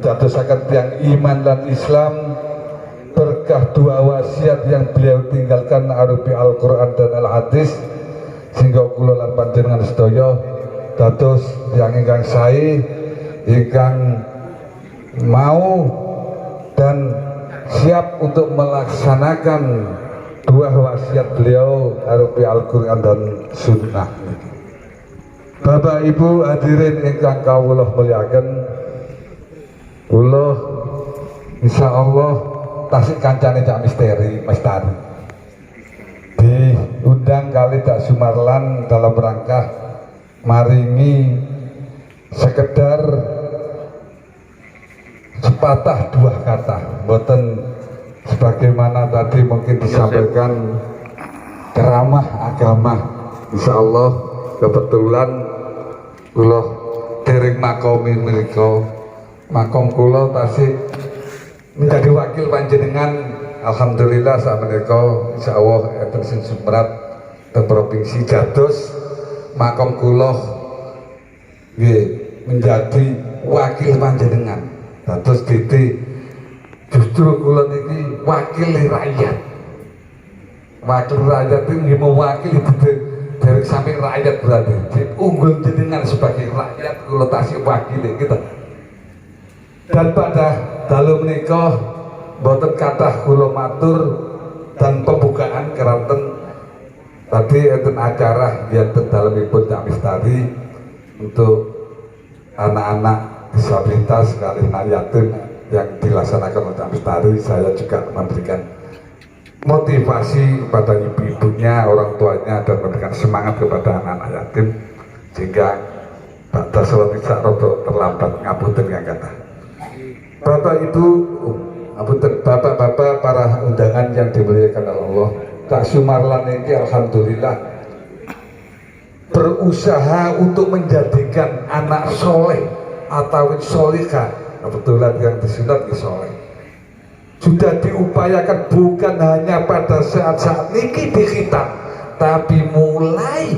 dadosaken tiyang iman dan Islam berkah dua wasiat yang beliau tinggalkan arupi Al-Quran dan Al-Hadis, sehingga kula lan panjenengan sedaya dados yang ingkang sae ingkang mau dan siap untuk melaksanakan dua wasiat beliau arupi Al-Quran dan Sunnah. Bapak Ibu hadirin ingkang kawula muliaken, kula insyaallah tasik kancane Cak Misteri Mestari diundang kali Cak Sumarlan dalam rangka maringi sekedar sepatah dua kata, boten sebagaimana tadi mungkin disampaikan ceramah agama. Insyaallah kebetulan kula dereng makomi menika, makom kula tasik menjadi wakil panjenengan. Alhamdulillah saat menika insyaallah enten sing sumrat teng provinsi dados makom kula nggih menjadi wakil panjenengan. Dados dite justru kula niki wakil rakyat. Wakil rakyat itu nggih mewakili dari sampai rakyat berarti unggul jenengan sebagai rakyat kula tasih wakili kita. Dan pada dalu menika boten kathah kula matur dan pembukaan keranten tadi enten acara enten dalemipun Cak Mistari untuk anak-anak disabilitas sekali anak yatim yang dilaksanakan oleh Cak Mistari. Saya juga memberikan motivasi kepada ibu-ibunya, orang tuanya, dan memberikan semangat kepada anak-anak yatim sehingga pada sholat isya rada terlambat ngapunten yang kata. Bapak Ibu, bapak-bapak para undangan yang dimuliakan oleh Allah, Kak Sumarlan ini alhamdulillah berusaha untuk menjadikan anak soleh atau solihah, kebetulan yang disunat di soleh, sudah diupayakan bukan hanya pada saat-saat niki dikhitan, tapi mulai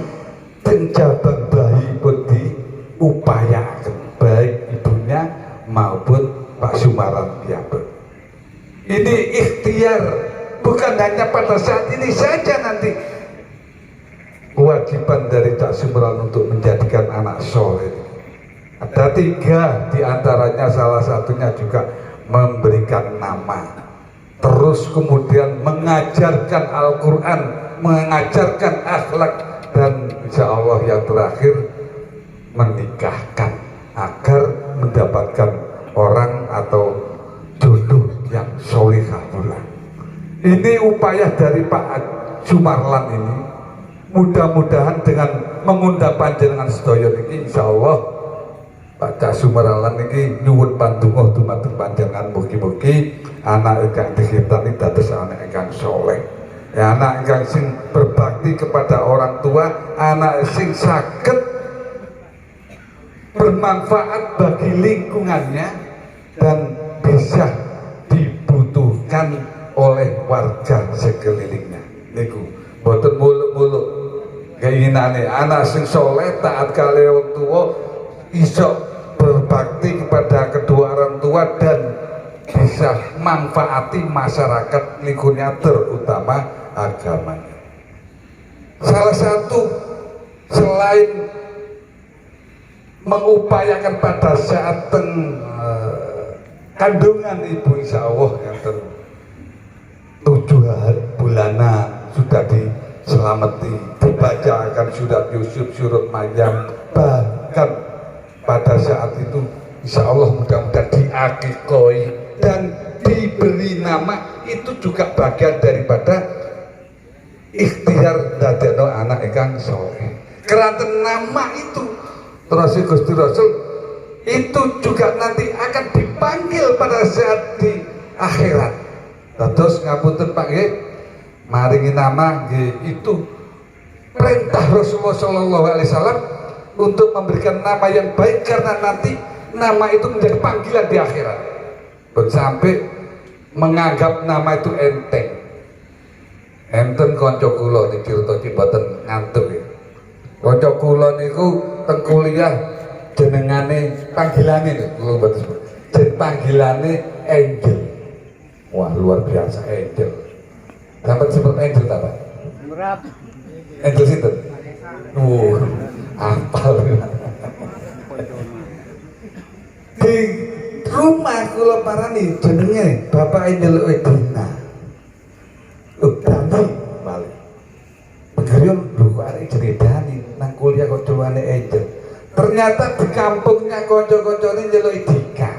penjabat bayi pun diupayakan, baik ibunya maupun Pak Sumarlan piyambak. Ini ikhtiar, bukan hanya pada saat ini saja, nanti kewajiban dari Cak Sumarlan untuk menjadikan anak soleh. Ada 3 diantaranya, salah satunya juga memberikan nama, terus kemudian mengajarkan Al-Quran, mengajarkan akhlak, dan insya Allah yang terakhir menikahkan agar mendapatkan orang atau jodoh yang solihah pula. Ini upaya dari Pak Sumarlan ini. Mudah-mudahan dengan mengundang panjenengan sedaya niki insyaallah Pak Cak Sumarlan niki nyuwun pandonga dumateng panjenengan mugi-mugi anak ingkang dikhitan iki dados anak ingkang soleh. Ya, anak ingkang sing berbakti kepada orang tua, anak sing saged bermanfaat bagi lingkungannya dan bisa dibutuhkan oleh warga sekelilingnya. Niku boten muluk-muluk keinginane anak sing soleh taat kali orang tua, iso berbakti kepada kedua orang tua dan bisa manfaati masyarakat lingkungannya, terutama agamanya. Salah satu selain mengupayakan pada saat kandungan ibu, insya Allah yang 7 bulanan sudah diselamati, dibacakan surat Yusuf, surat Maryam, bahkan pada saat itu insya Allah mudah-mudahan diakikoi dan diberi nama. Itu juga bagian daripada ikhtiar dadekno anak ingkang soleh. Keranten nama itu terus Gusti Rasul itu juga nanti akan dipanggil pada saat di akhirat. Terus ngapunten Pak nggih, maringi nama nggih, itu perintah Rasulullah SAW untuk memberikan nama yang baik, karena nanti nama itu menjadi panggilan di akhirat. Sampai menganggap nama itu enteng. Enten kanca kula niki utawi boten ngantuk ya. Kanca kula niku teng kuliah jenengane panggilane lho kula mboten. Jen panggilannya Angel. Wah luar biasa Angel. Dapat sebut Angel tak Pak? Angel sinten? Apal. Di rumah kula parani jenenge Bapak Angel Edina. Dani balik. Begarian lho kok arek jenenge Dani nang kuliah kok doane Angel. Ternyata di kampungnya kanca-kancane njeluk Dika.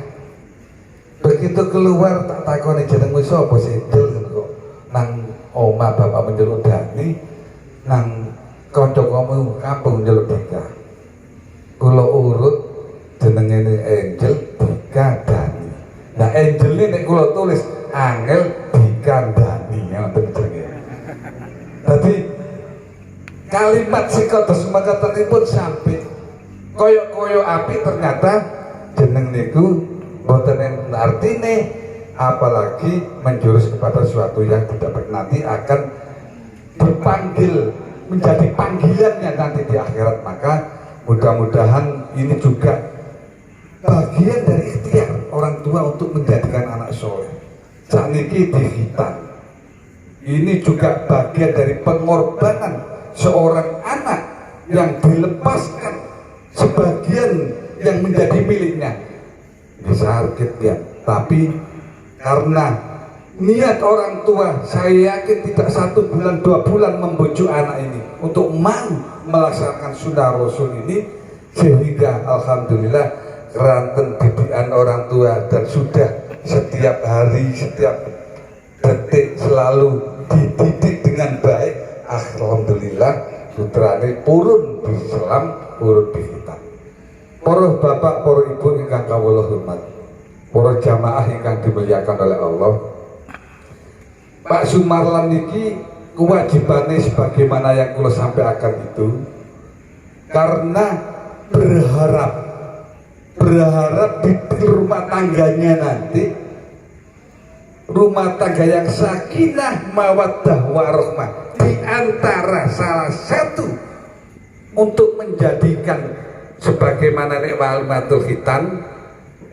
Begitu keluar tak takoni jenengmu sapa sih Angel kok nang omah bapak menjeluk Dani nang kanca-kancamu kampung njeluk Dika. Kula urut jenenge Angel Dika Dani. Nah Angel ini nek kula tulis Angel Dika Dani ngoten jenenge. Dadi kalimat sikados mekatenipun sampai koyo-koyo api ternyata jeneng niku boten enten artine apalagi menjurus kepada sesuatu yang tidak nanti akan dipanggil menjadi panggilannya nanti di akhirat. Maka mudah-mudahan ini juga bagian dari ikhtiar orang tua untuk menjadikan anak soleh. Sakniki dihitan. Ini juga bagian dari pengorbanan seorang anak yang dilepaskan sebagian yang menjadi miliknya. Bisa sakit ya, tapi karena niat orang tua, saya yakin tidak 1 bulan 2 bulan membujuk anak ini untuk mau melaksanakan sunnah Rasul ini, sehingga alhamdulillah keranten didikan orang tua dan sudah setiap hari, setiap detik selalu dididik dengan baik. Alhamdulillah putrane purun di Islam, purun di kita. Para bapak, para ibu ingkang kawula hormat, para jamaah ingkang dimuliakan oleh Allah, Pak Sumarlan niki kewajibannya sebagaimana yang kula sampaikan itu, karena berharap di rumah tangganya nanti rumah tangga yang sakinah mawaddah warahmah, di antara salah satu untuk menjadikan sebagaimana nek walimatul khitan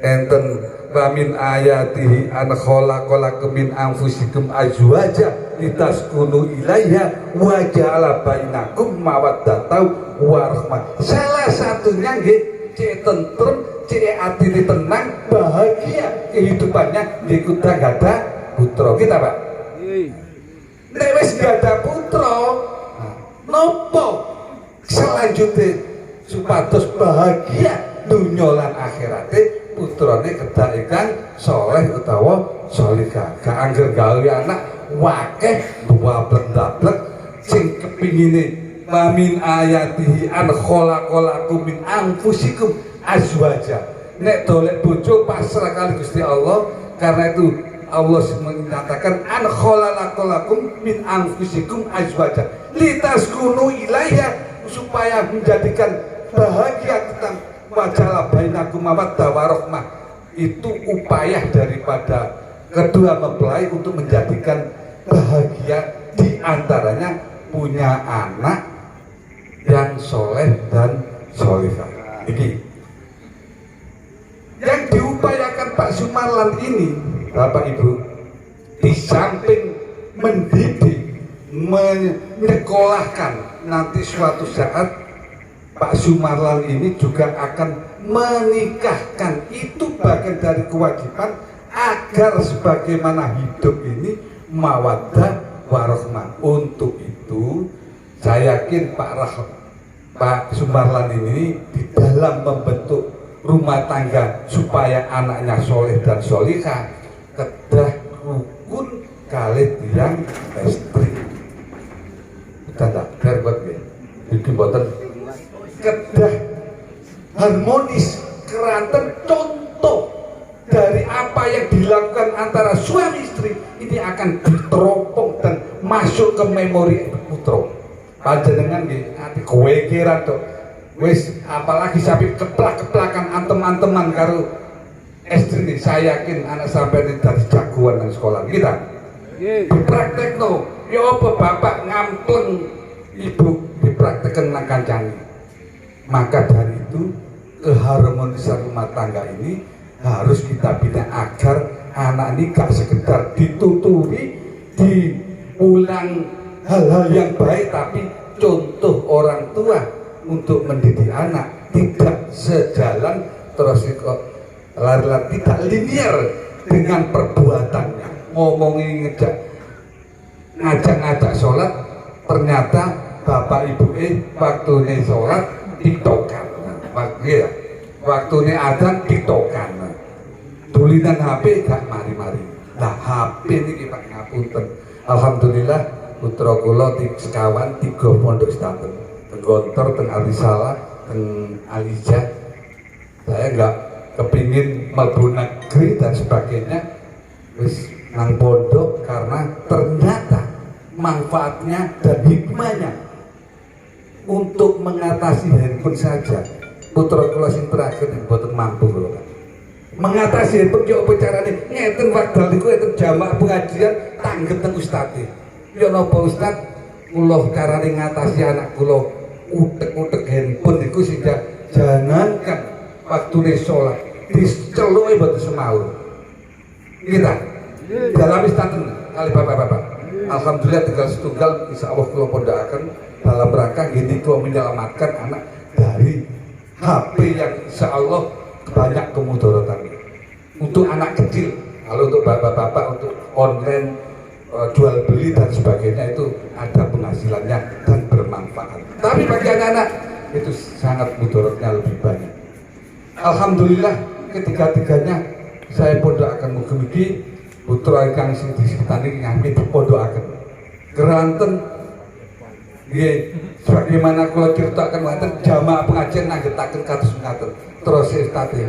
enten wa min ayatihi an khalaqalakum min anfusikum azwaja litaskunu ilaiha wa ja'ala bainakum mawaddatan warahmah. Salah satunya nggih cek tentrem, cek atine tenang, bahagia kehidupannya nggih kudu gada putra kita, Pak. Nek wis gada putra, nopo selanjutnya supados bahagia dunya lan akhirate putrane kedah ingkang saleh utawa salihah. Gak angger gawe anak wakeh duablek-dablek sing kepingine mamin ayatihi an khalaqalakum min anfusikum azwaja. Nek dolek bojo pasrah kali Gusti Allah, karena itu Allah menyatakan an khalaqalakum min anfusikum azwaja litaskunu ilaiha, supaya menjadikan bahagia tentang wajalah bainakum mawaddah warahmah. Itu upaya daripada kedua mempelai untuk menjadikan bahagia, di antaranya punya anak yang soleh dan solihah. Ini yang diupayakan Pak Sumarlan ini, Bapak Ibu, di samping mendidik, menyekolahkan, nanti suatu saat Pak Sumarlan ini juga akan menikahkan. Itu bagian dari kewajiban agar sebagaimana hidup ini mawaddah warahmah. Untuk itu saya yakin Pak Sumarlan ini di dalam membentuk rumah tangga supaya anaknya soleh dan solihah kedah rukun kali tiang istri. Kita tak berbuat ya, bikin boten kedah harmonis, keranten contoh dari apa yang dilakukan antara suami istri ini akan diteropong dan masuk ke memori putra. Panjenengan nggih ati kewekiran to. Wis apalagi sampai keplak-keplakan antem-anteman karo istri ini, saya yakin anak sampai ini dari jagoan dan sekolah kita. Dipraktekno, ya apa bapak ngampleng ibu dipraktekkan nang kancane. Maka dari itu keharmonisan rumah tangga ini harus kita bina agar anak ini gak sekedar dituturi, diulang hal-hal yang baik, tapi contoh orang tua untuk mendidik anak tidak sejalan, terus kok lari-lari tidak linear dengan perbuatannya. Ngomongin ngajak sholat, ternyata bapak ibu waktunya sholat tiktokan, waktunya adzan tiktokan, tulinan HP gak mari-mari. Nah HP ini Pak ngapunten, alhamdulillah putra kula sekawan 3 pondok sedanten, teng Gontor, teng Alisala, teng Alijah. Saya nggak kepingin mlebu negeri dan sebagainya, wis nang pondok karena ternyata manfaatnya dan hikmahnya untuk mengatasi handphone saja. Putra kula sing terakhir yang boten mampu kula mengatasi handphone yo apa carane ngeten wekdal niku enten jamaah pengajian tanggep teng ustaze. Ya napa ustaz, kula carane ngatasi anak kula utek-utek handphone niku sehingga jangankan waktune sholat diceluki mboten semaur. Kita dalam istanten kali bapak-bapak. Alhamdulillah tinggal setunggal insyaallah kula pondhaken dalam rangka gini kula menyelamatkan anak dari HP yang insyaallah banyak kemudaratan untuk anak kecil. Kalau untuk bapak-bapak untuk online jual beli dan sebagainya itu ada penghasilannya dan bermanfaat. Tapi bagi anak-anak itu sangat mudaratnya lebih banyak. Alhamdulillah ketiga-tiganya saya pondhaken mugi-mugi putra ingkang sing disebutani nyami dipondhaken. Keranten nggih sebagaimana kula critaken wonten jamaah pengajian nanggetaken kados ngaten. Terus istate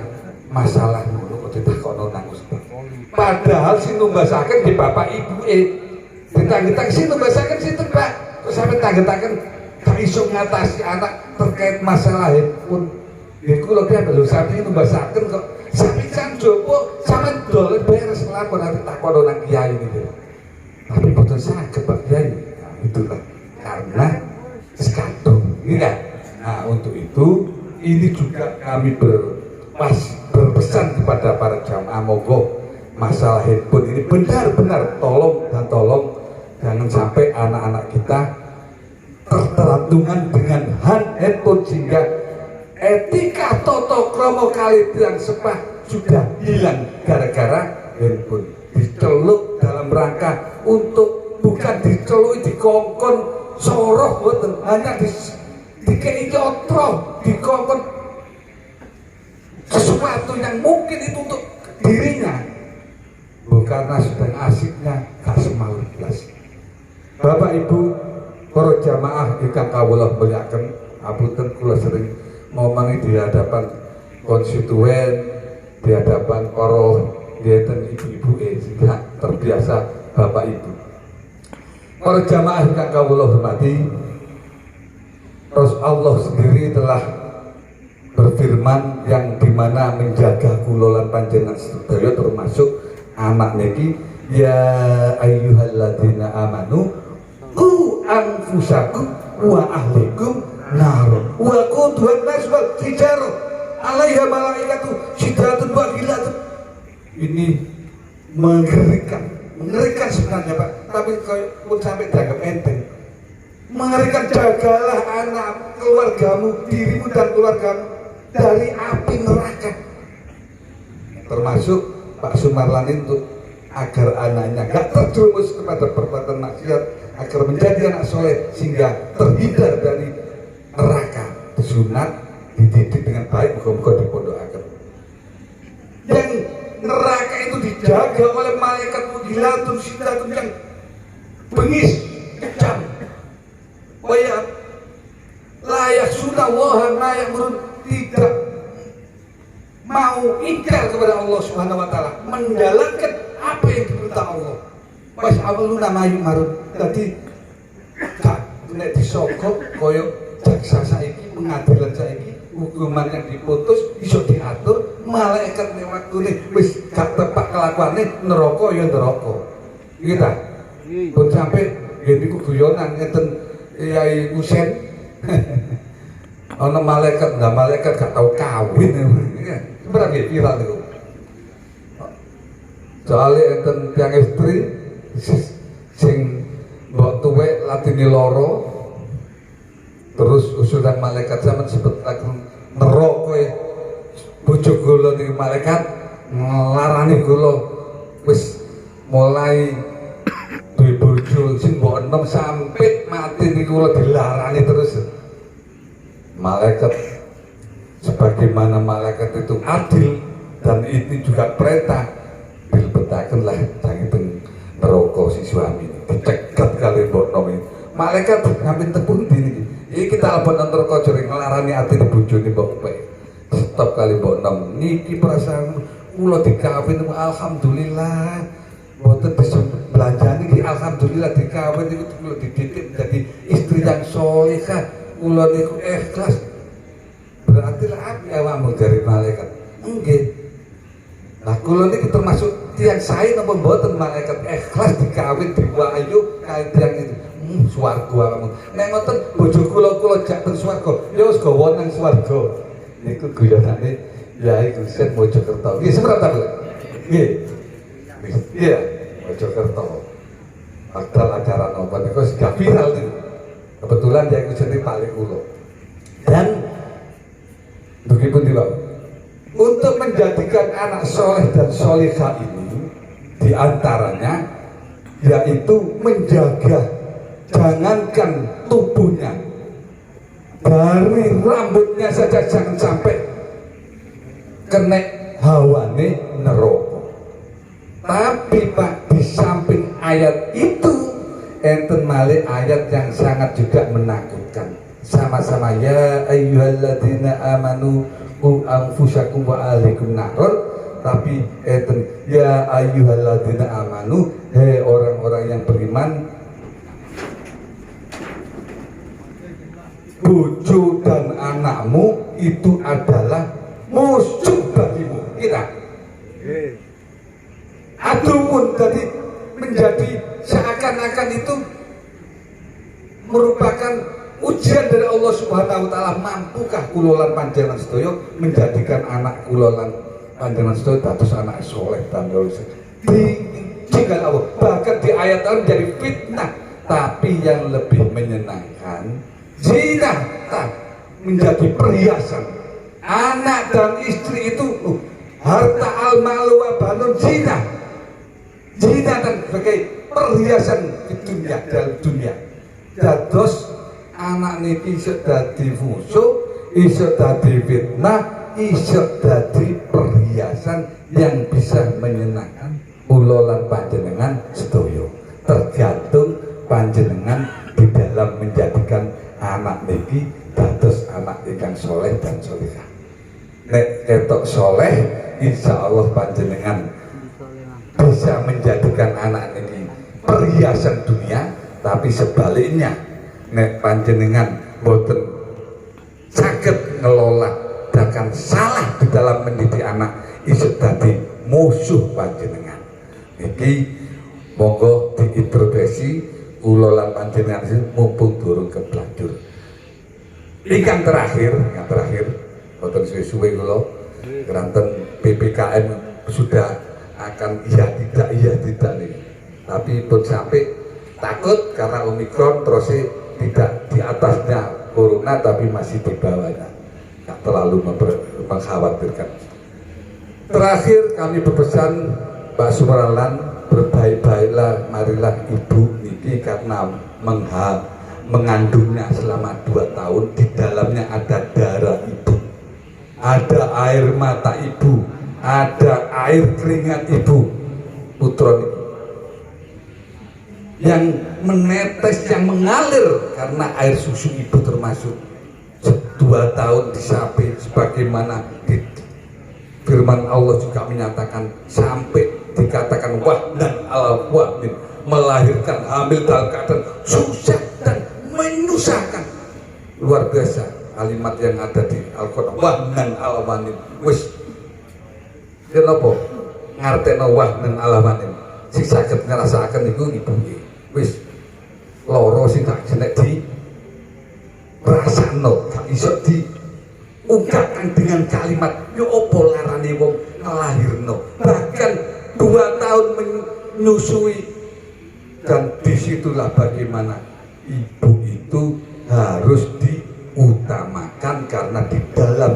masalah ngono kok ditakokno nang Ustaz. Padahal sing numbasaken di bapak ibuke. Ditanggetak sing numbasaken sinten, Pak? Terus sampe tanggetaken gak iso ngatasi anak terkait masalah handphone. Nggih kula lho sampe numbasaken kok sampe jan jopo sampe dolen beres lapor nanti takono nang kiai niku. Tapi boten saged Pak Kiai. Nah, itulah karena sekadung, iya. Nah, untuk itu ini juga kami berpesan kepada para jamaah, monggo masalah handphone ini benar-benar tolong jangan sampai anak-anak kita tertelantungan dengan handphone sehingga etika toto kromo kali yang sepah sudah hilang gara-gara handphone. Diceluk dalam rangka untuk bukan diceluk dikongkon soroh boten, hanya dikei nyotro dikongkon sesuatu yang mungkin itu untuk dirinya, karena sedang asiknya gak semaur belas. Bapak Ibu para jamaah ingkang kawula mulyakaken, apunten kula sering ngomongi di hadapan konstituen, di hadapan para ngeten ibu-ibu sehingga terbiasa Bapak Ibu. Para jamaah ingkang kawula hormati, terus Allah sendiri telah berfirman yang dimana menjaga kula lan panjenengan sedaya termasuk anak niki, ya ayyuhalladzina amanu qu anfusakum wa ahlikum nar wa quduhan nas wal hijarah alaiha malaikatu syiddatun wa ghilatun. Ini mengerikan sebenarnya Pak, tapi kalau pun sampai dianggap enteng. Mengerikan. Jagalah anak keluargamu, dirimu dan keluargamu dari api neraka. Termasuk Pak Sumarlan itu agar anaknya gak terjerumus kepada perbuatan maksiat, agar menjadi anak soleh sehingga terhindar dari neraka. Disunat, dididik dengan baik, muka-muka dipondokaken. Yang neraka itu dijaga oleh malaikat mughilatun syiddatun yang bengis, kejam. Waya layak sudah waham layak menurut tidak mau ingkar kepada Allah Subhanahu wa taala, menjalankan apa yang diperintah Allah. Wis awaluna mayu marun. Dadi gak nek disogok koyo jaksa saiki, pengadilan saiki, hukuman yang diputus iso diatur, malaikat nek waktune wis gak tepak kelakuane neraka ya neraka. Iki ta. Pun sampai niku guyonan ngeten Yai Husein. Ana malaikat, malaikat gak tau kawin. Sebenarnya viral niku. soalnya enten tiang istri sing mbok tuwek latine loro terus usulan malaikat zaman sebut lagi nerok kowe bojo kula niki malaikat nglarani kula wis mulai duwe bojo sing mbok enom sampai mati niku kula dilarani terus. Malaikat sebagaimana malaikat itu adil dan itu juga perintah dilebetakenlah sangipun neraka si suami dicegat kali mbok enom ini. Malaikat ngampin tepung dini iki kita alpon neraka jare nglarani ati bojone mbok kowe. Stop kali mbok enom niki perasaan kula dikawin alhamdulillah. Mboten bisa belanjani iki alhamdulillah dikawin niku kula dididik menjadi istri yang sholihah. Kula niku ikhlas. Berarti lah api awakmu dari malaikat. Nggih. Nah kula niki termasuk tiyang sae napa mboten malaikat ikhlas dikawin diwayu kae tiyang itu. Swarga awakmu. Nek ngoten bojo kula jak teng swarga, ya wis gawa nang swarga. Niku guyonane Yai Gusten Mojokerto. Nggih seperti ta, Bu? Nggih. Iya, Mojokerto. Padahal acara nopo niku sudah viral niku. Kebetulan Yai Gusten paling kula. Dan begitu Pak, untuk menjadikan anak soleh dan solihah ini diantaranya yaitu menjaga jangankan tubuhnya, dari rambutnya saja jangan sampai kena hawane neraka. Tapi Pak, di samping ayat itu enten malih ayat yang sangat juga menakutkan. Sama-sama ya ayyuhalladzina amanu qu anfusakum wa ahlikum naror. Tapi enten ya ayyuhalladzina amanu, hei orang-orang yang beriman, bojo dan anakmu itu adalah musuh bagimu. Kita adumun, jadi menjadi seakan-akan itu merupakan ujian dari Allah Subhanahu wa taala. Mampukah kula lan panjenengan sedaya menjadikan anak kula lan panjenengan sedaya dados anak soleh dan lurus ditinggal Allah. Bahkan di ayat itu menjadi fitnah. Tapi yang lebih menyenangkan, zina menjadi perhiasan. Anak dan istri itu harta al-malu wa banun zina. Zina dan sebagai perhiasan di dunia, dalam dunia. Dados anak niki iso dadi musuh, iso dadi fitnah, iso dadi perhiasan yang bisa menyenangkan kula lan panjenengan sedaya. Tergantung panjenengan di dalam menjadikan anak niki dados anak ingkang soleh dan solehah. Nek ketok soleh, insya Allah panjenengan bisa menjadikan anak niki perhiasan dunia. Tapi sebaliknya, nek panjenengan boten saged ngelola bahkan salah di dalam mendidik anak, iso dadi musuh panjenengan. Iki monggo diintervensi kula lan panjenengan mumpung durung keblanjur. Ingkang terakhir boten suwe-suwe kula keranten PPKM sudah akan iya tidak nih. Tapi pun sampai takut karena Omikron terus tidak di atasnya corona tapi masih di bawahnya, nggak terlalu mengkhawatirkan. Terakhir kami berpesan Pak Sumeralan, berbaik-baiklah, marilah ibu ini karena mengandungnya selama 2 tahun, di dalamnya ada darah ibu, ada air mata ibu, ada air keringat ibu, putra yang menetes, yang mengalir karena air susu ibu, termasuk 2 tahun disapai sebagaimana di firman Allah juga menyatakan sampai dikatakan wahdan ala wahmin, melahirkan hamil dalam keadaan susah dan menyusahkan. Luar biasa kalimat yang ada di Al-Quran, wahdan ala wahmin. Wis kenapa ngarteno wahdan ala wahmin, si sakit ngerasakan itu ibu wis loro sing tak jenek di rasano, gak iso diungkapkan dengan kalimat yo opo larane wong ngelahirno. Bahkan 2 tahun tahun menyusui, dan disitulah bagaimana ibu itu harus diutamakan karena di dalam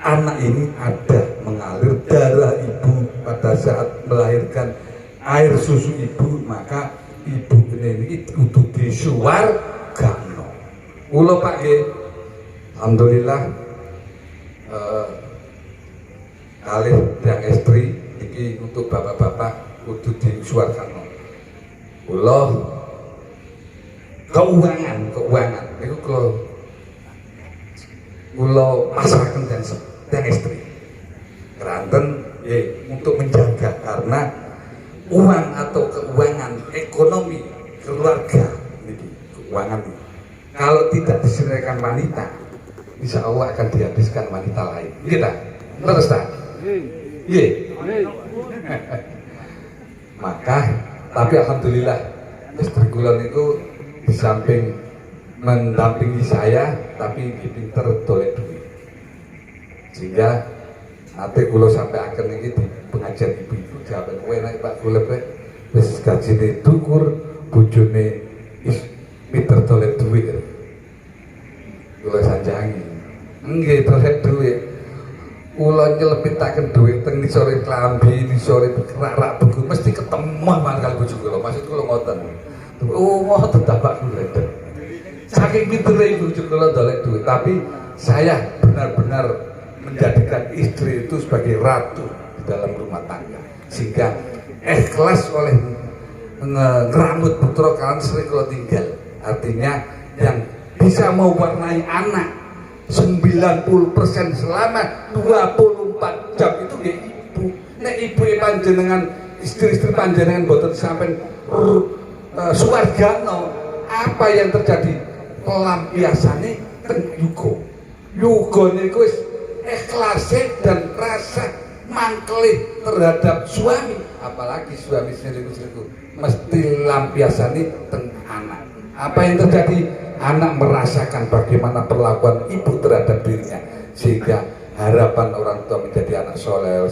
anak ini ada mengalir darah ibu pada saat melahirkan air susu ibu, maka ibu ini untuk disuwargano. Kula Pak nggih, alhamdulillah kalih yang istri iki untuk bapak-bapak kudu disuwargano. Kula keuangan niku kula pasrahaken dan istri keranten untuk menjaga, karena uang atau keuangan ekonomi keluarga niki, keuangan kalau tidak diselesaikan wanita, insya Allah akan dihabiskan wanita lain. Kita terus tak? Iya. Maka, tapi alhamdulillah istri kula niku di samping mendampingi saya, tapi pinter dolek duit. Sehingga nanti kula sampai akan ini di pengajian ibu-ibu jawaban kowe naik Pak kula wis gajine dukur, bojone pinter dolek duit. Kula sanjangi. Nggih dolek duit. Kula nyelepitaken duit teng nisore klambi, nisore rak-rak buku mesti ketemu mangkal bojo kula. Maksud kula ngoten. Oh, ngoten ta Pak kula. Saking pintere bojo kula dolek duit, tapi saya benar-benar menjadikan istri itu sebagai ratu di dalam rumah tangga, sehingga ikhlas oleh ngeramut putra kalian sering kalau tinggal. Artinya yang bisa mewarnai anak 90% selama 24 jam itu ya ibu. Nek ibu panjenengan, istri-istri panjenengan boten sampai suwargano, apa yang terjadi? Pelampiasannya ten yugo niku wis ikhlase dan rasa mangkelih terhadap suami, apalagi suami selingkuh mesti lampiasani teng anak. Apa yang terjadi? Anak merasakan bagaimana perlakuan ibu terhadap dirinya, sehingga harapan orang tua menjadi anak soleh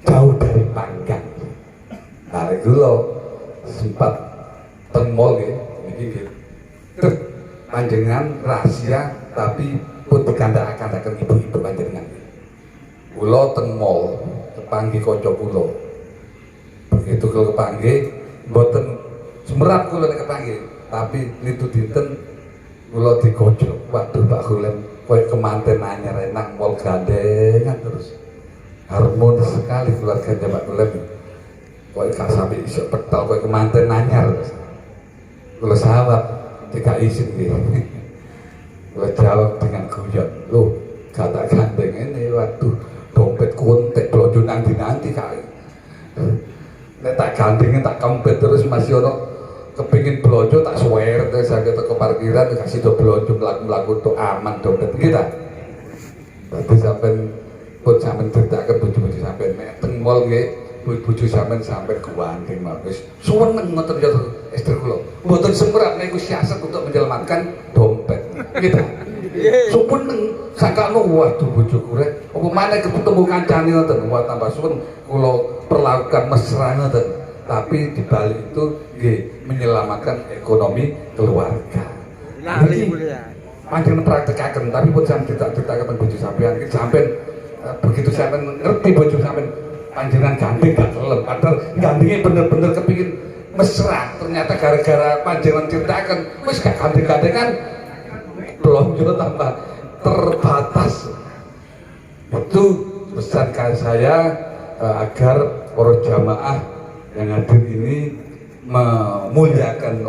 jauh dari panggang. Nah itu loh sempat tengmol ya, ini panjenengan rahasia tapi pun dikandak-kandakan ibu-ibu panjenengan. Kula teng mall kepanggih kanca kula. Begitu kula kepanggih mboten semerap kula nek kepanggih, tapi nitu dinten kula digojok. Waduh Pak Khulem, koyo kemanten anyar enak mall gandengan terus. Harmonis sekali keluarganya Pak Khulem. Koyo gak sampai iso petal koyo kemanten anyar. Kula sawab tidak izin gitu. Gue jawab dengan guyon, loh kata gandeng ini, waduh dompet kontek belanja nanti kali. Nek tak gandengin tak kempet terus masih ono kepingin belanja tak swear terus saya ke parkiran kasih do belanja melaku untuk aman dompet kita. Tapi sampai pun sampai ceritakan bojo-bojo sampai teng mall nggih. Bojo sampean sampai gandeng wis suweneng ngoten ya istri kula. Mboten semerap negosiasi untuk menyelamatkan dompet. Gitu. Suweneng sakakno waduh bojoku rek. Apa maneh ketemu kancane ngoten, wah tambah suwen kula perlakukan mesra ngoten. Tapi di balik itu nggih menyelamatkan ekonomi keluarga. Lali ya. Panjenengan praktekaken tapi pun sampeyan cerita-ceritaken bojo sampean sampean begitu sampean ngerti bojo sampean panjenengan gandeng gak kelem, padahal gandengnya bener-bener kepingin mesra, ternyata gara-gara panjenengan ceritakan wis gak gandeng-gandengan belanja tambah terbatas. Itu pesan saya agar para jamaah yang hadir ini memuliakan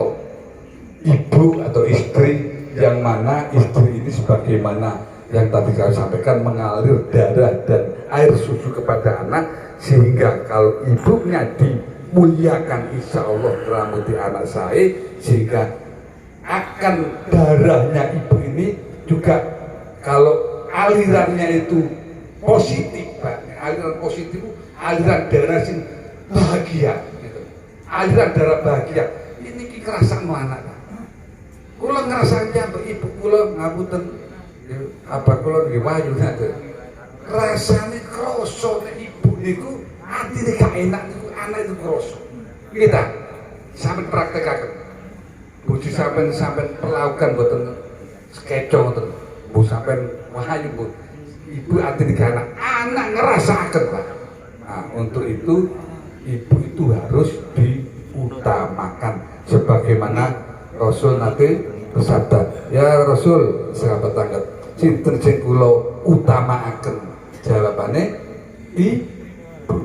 ibu atau istri, yang mana istri ini sebagaimana yang tadi saya sampaikan mengalir darah dan air susu kepada anak, sehingga kalau ibunya dimuliakan insya Allah meramuti anak saya, sehingga akan darahnya ibu ini juga kalau alirannya itu positif, aliran positif itu aliran darah sing bahagia gitu. Aliran darah bahagia ini kerasa anak kula ngrasanya ibu kula ngapunten apa kula nggih wayu ngaten rasane krasa nek ibu niku atine gak enak itu anak itu kroso. Kita sampeyan praktekaken. Bojo sampeyan perlakukan mboten keco ngoten. Bu sampeyan wahayu Bu. Ibu atine gak enak, anak ngrasakaken Pak. Nah, untuk itu ibu itu harus diutamakan sebagaimana Rasul nanti bersabda, ya Rasul sahabat tangga sinten sing kula utamakaken. Jawabane ibu.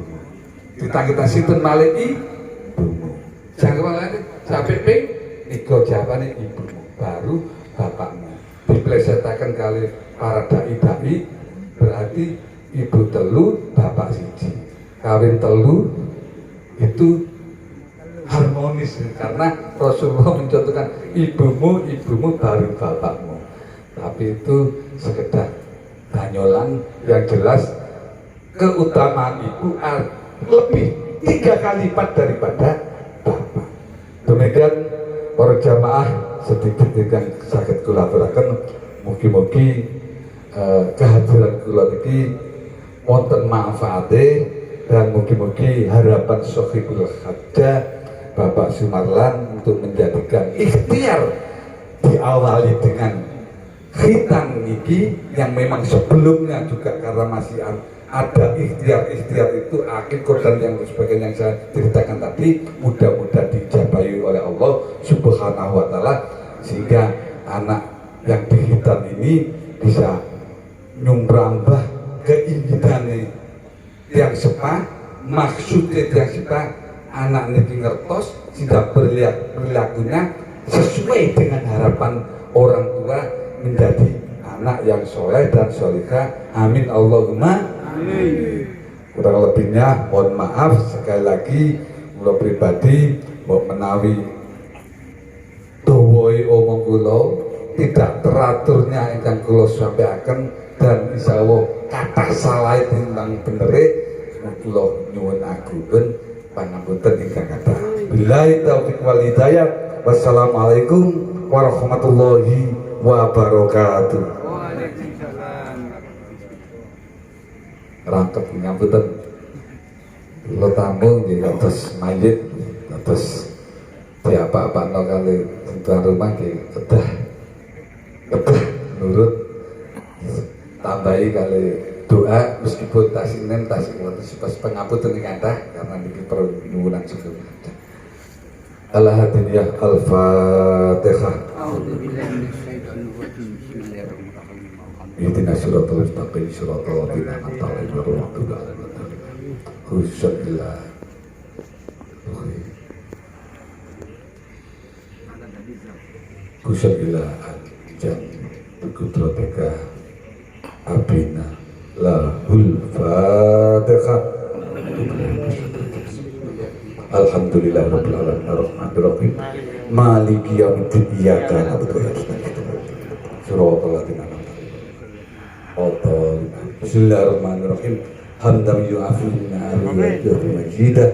Ditangkita sinten malih ibumu. Jangkepane sampai ping niku jawabane ibumu, baru bapakmu. Diplesetake kali para dai-dai berarti ibu telu bapak siji. Kawin telu itu harmonis karena Rasulullah mencontohkan ibumu baru bapakmu. Tapi itu sekedar banyolan yang jelas keutamaan ibu lebih 3 kali lipat daripada bapak. Demikian para jamaah sedikit yang sakit kula aturaken mugi-mugi kehadiran kula niki wonten manfaate dan mugi-mugi harapan Sohibul Hajjah Bapak Sumarlan untuk menjadikan ikhtiar diawali dengan khitan niki yang memang sebelumnya juga karena masih ada ikhtiar itu akhir dan yang sebagainya yang saya ceritakan tadi mudah-mudahan dijabahi oleh Allah Subhanahu wa Ta'ala sehingga anak yang dihitan ini bisa nyumbrambah keinginannya yang sepa maksudnya yang sepa anak niki ngertos tidak berlakunya sesuai dengan harapan orang tua menjadi anak yang soleh dan solihah. Amin Allahumma amin. Kurang lebihnya mohon maaf sekali lagi kula pribadi mau menawi dawuhe omong kula tidak teraturnya ingkang kula sampaikan dan insyaallah kata salah tentang benere kula nyuwun agunipun pangapunten ingkang kathah. Billahi taufiq wal hidayah. Wassalamualaikum warahmatullahi wabarakatuh. Waalaikumsalam. Rangkep ngapunten. Kula tamu nggih kados mayit kados diapa-apakno kali tuan rumah nggih kedah nurut tambahi kali doa meskipun tasinen tasik wonten sebab pangapunten kathah karena niki perlu nyuwunan sebelum Al-Hadiniyah Al-Fatihah. A'udzubillahi minasyaitonir rajim. Bismillahirrahmanirrahim. Ihdinas siratal mustaqim siratal ladzina an'amta 'alaihim ghairil maghdubi 'alaihim waladdallin. Khusyukillah. Khusyukillah jam biqudratika abina lahul Fatihah. Alhamdulillah rabbil alamin arrahmanir rahim maliki yaumiddin iyyaka na'budu wa iyyaka nasta'in siratal ladzina an'amta 'alaihim. Bismillahirrahmanirrahim hamdan yu'afina wa majidah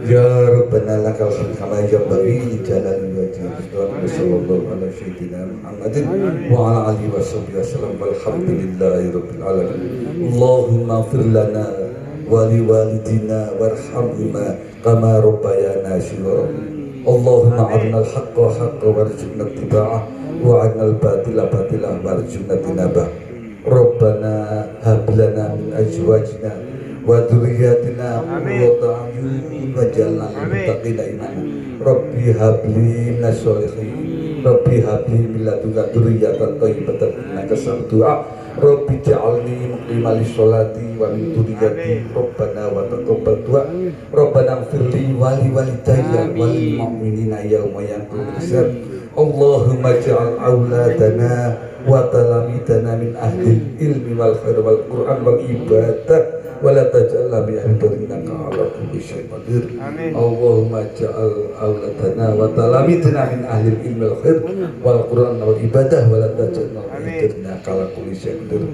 ya rabbana lakal hamdu kama yanbaghi li jalali wajhika wa sallallahu ala sayyidina Muhammadin wa ala alihi washabbihi wasallam walhamdulillahi rabbil alamin. Allahumma ighfir lana waliwalidina warhamhuma kama rabbayana shighara. Allahumma arina al-haqqa haqqa warzuqna ittiba'ah wa arina al-batila batila warzuqna tinabah. Rabbana hab lana min azwajina wa dhurriyyatina qurrata a'yun waj'alna lil muttaqina imama. Rabbi habli minas sholihin Rabbi habli min ladunka dzurriyyatan thayyibatan innaka sami'ud du'a. Rabbi ja'alni muqima lis-sholati wa min dzurriyyati Rabbana wa taqabbal du'a. Rabbana ighfirli wa li walidayya wal mu'minina yauma yaqumul hisab. Allahumma ja'al auladana wa talamidana min ahli ilmi wal khair wal Qur'an wal ibadah wa la taj'alna bi ahli innaka 'ala kulli syai'in qadir. Allahumma ja'al auladana wa talamidana min ahli ilmi wal khair wal Qur'an wal ibadah wa la taj'alna bi ahli innaka 'ala kulli syai'in qadir.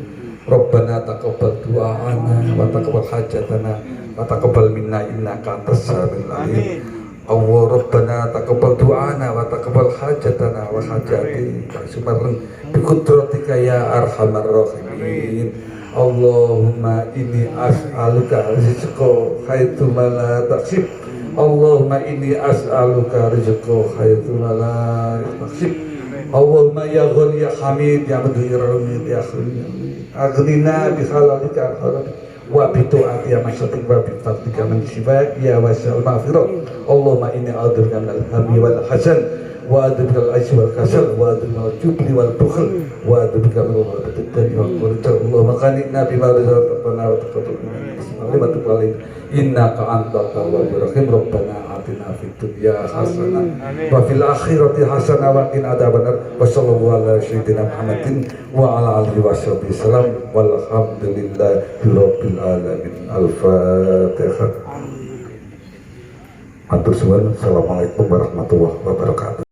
Rabbana taqabbal du'ana wa taqabbal hajatana wa taqabbal minna innaka antas samiul 'alim. Allah Rabbana taqabbal du'ana wa taqabbal hajatana wa hajati Sumarlan bi qudratika ya arhamar rahimin. Allahumma inni as'aluka rizqa haitsu la tahsib. Allahumma inni as'aluka rizqa haitsu la tahsib. Allahumma ya Ghani ya Hamid ya Mudir ya Khalim aghnina bi halalika wa bi ta'ati ya masyatik wa bi fadlika min shifaa ya wasi'al maghfirah. Allahumma inni a'udzubika minal hammi wal hasan wa a'udzubika minal ajzi wal kasal wa a'udzubika minal jubni wal bukhl wa a'udzubika min ghadabil dari wal qadar. Allahumma qanina bima razaqtana wa taqabbal minna wa innaka antat tawwabur rahim. Rabbana atina fid dunya hasanah wa fil akhirati hasanah wa qina adzabannar. Wa sallallahu ala sayyidina Muhammadin wa ala alihi washabihi salam walhamdulillahi rabbil alamin. Al-Fatihah. Assalamualaikum warahmatullahi wabarakatuh.